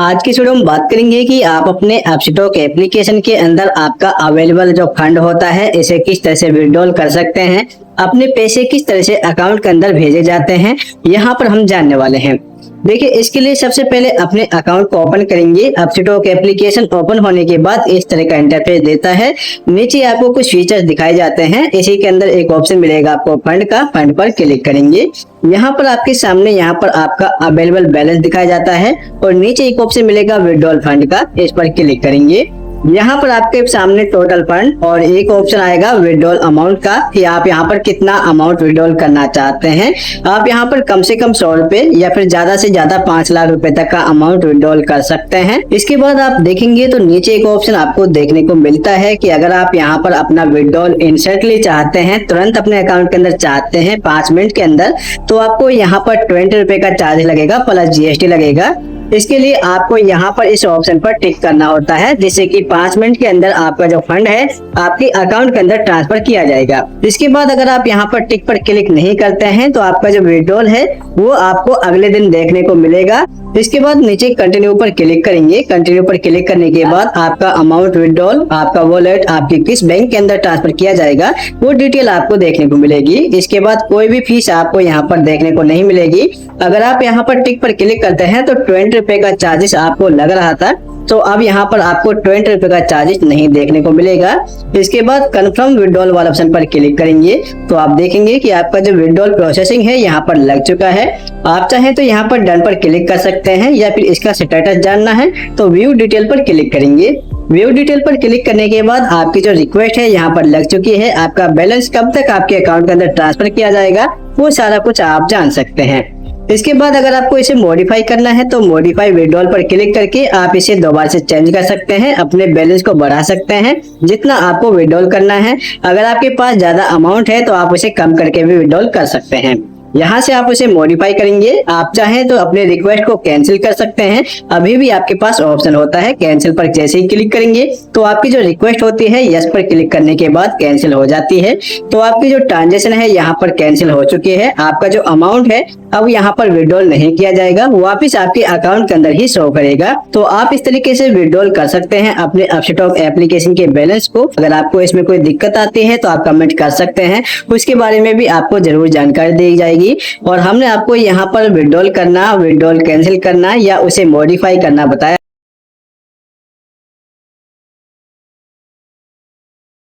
आज की वीडियो में बात करेंगे कि आप अपने अपस्टॉक एप्लीकेशन के अंदर आपका अवेलेबल जो फंड होता है इसे किस तरह से विड्रॉल कर सकते हैं, अपने पैसे किस तरह से अकाउंट के अंदर भेजे जाते हैं, यहाँ पर हम जानने वाले हैं। देखिए, इसके लिए सबसे पहले अपने अकाउंट को ओपन करेंगे। अपस्टॉक एप्लीकेशन ओपन होने के बाद इस तरह का इंटरफेस देता है। नीचे आपको कुछ फीचर्स दिखाए जाते हैं। इसी के अंदर एक ऑप्शन मिलेगा आपको फंड का, फंड पर क्लिक करेंगे। यहाँ पर आपके सामने यहाँ पर आपका अवेलेबल बैलेंस दिखाया जाता है और नीचे एक ऑप्शन मिलेगा विड्रॉल फंड का, इस पर क्लिक करेंगे। यहाँ पर आपके सामने टोटल फंड और एक ऑप्शन आएगा विड्रॉल अमाउंट का कि आप यहाँ पर कितना अमाउंट विड्रॉल करना चाहते हैं। आप यहाँ पर कम से कम 100 रुपए या फिर ज्यादा से ज्यादा 5 लाख रुपए तक का अमाउंट विड्रॉल कर सकते हैं। इसके बाद आप देखेंगे तो नीचे एक ऑप्शन आपको देखने को मिलता है कि अगर आप यहाँ पर अपना विड्रॉल इंस्टेंटली चाहते हैं, तुरंत अपने अकाउंट के अंदर चाहते हैं 5 मिनट के अंदर, तो आपको यहाँ पर 20 रुपए का चार्ज लगेगा प्लस GST लगेगा। इसके लिए आपको यहाँ पर इस ऑप्शन पर टिक करना होता है, जिससे कि 5 मिनट के अंदर आपका जो फंड है आपके अकाउंट के अंदर ट्रांसफर किया जाएगा। इसके बाद अगर आप यहाँ पर टिक पर क्लिक नहीं करते हैं तो आपका जो विड्रॉल है वो आपको अगले दिन देखने को मिलेगा। इसके बाद नीचे कंटिन्यू पर क्लिक करेंगे। कंटिन्यू पर क्लिक करने के बाद आपका अमाउंट विड्रॉल, आपका वॉलेट, आपके किस बैंक के अंदर ट्रांसफर किया जाएगा वो डिटेल आपको देखने को मिलेगी। इसके बाद कोई भी फीस आपको यहाँ पर देखने को नहीं मिलेगी। अगर आप यहाँ पर टिक पर क्लिक करते हैं तो 20 रुपए का चार्जेस आपको लग रहा था, तो अब यहाँ पर आपको 20 रुपए का चार्जेस नहीं देखने को मिलेगा। इसके बाद कंफर्म विड्रॉल वाला ऑप्शन पर क्लिक करेंगे तो आप देखेंगे कि आपका जो विड्रॉल प्रोसेसिंग है यहाँ पर लग चुका है। आप चाहें तो यहाँ पर डन पर क्लिक कर सकते हैं या फिर इसका स्टेटस जानना है तो व्यू डिटेल पर क्लिक करेंगे। व्यू डिटेल पर क्लिक करने के बाद आपकी जो रिक्वेस्ट है यहाँ पर लग चुकी है। आपका बैलेंस कब तक आपके अकाउंट के अंदर ट्रांसफर किया जाएगा वो सारा कुछ आप जान सकते हैं। इसके बाद अगर आपको इसे मॉडिफाई करना है तो मॉडिफाई विड्रॉल पर क्लिक करके आप इसे दोबारा से चेंज कर सकते हैं, अपने बैलेंस को बढ़ा सकते हैं जितना आपको विड्रॉल करना है। अगर आपके पास ज्यादा अमाउंट है तो आप उसे कम करके भी विड्रॉल कर सकते हैं। यहाँ से आप उसे मॉडिफाई करेंगे। आप चाहें तो अपने रिक्वेस्ट को कैंसिल कर सकते हैं, अभी भी आपके पास ऑप्शन होता है। कैंसिल पर जैसे ही क्लिक करेंगे तो आपकी जो रिक्वेस्ट होती है यस पर क्लिक करने के बाद कैंसिल हो जाती है। तो आपकी जो ट्रांजेक्शन है यहाँ पर कैंसिल हो चुकी है। आपका जो अमाउंट है अब यहाँ पर विड्रॉल नहीं किया जाएगा, वापिस आपके अकाउंट के अंदर ही शो करेगा। तो आप इस तरीके से विड्रॉल कर सकते हैं अपने अपस्टॉक एप्लीकेशन के बैलेंस को। अगर आपको इसमें कोई दिक्कत आती है तो आप कमेंट कर सकते हैं, उसके बारे में भी आपको जरूर जानकारी दी जाएगी। और हमने आपको यहाँ पर विड्रॉल करना, विड्रॉल कैंसिल करना या उसे मॉडिफाई करना बताया।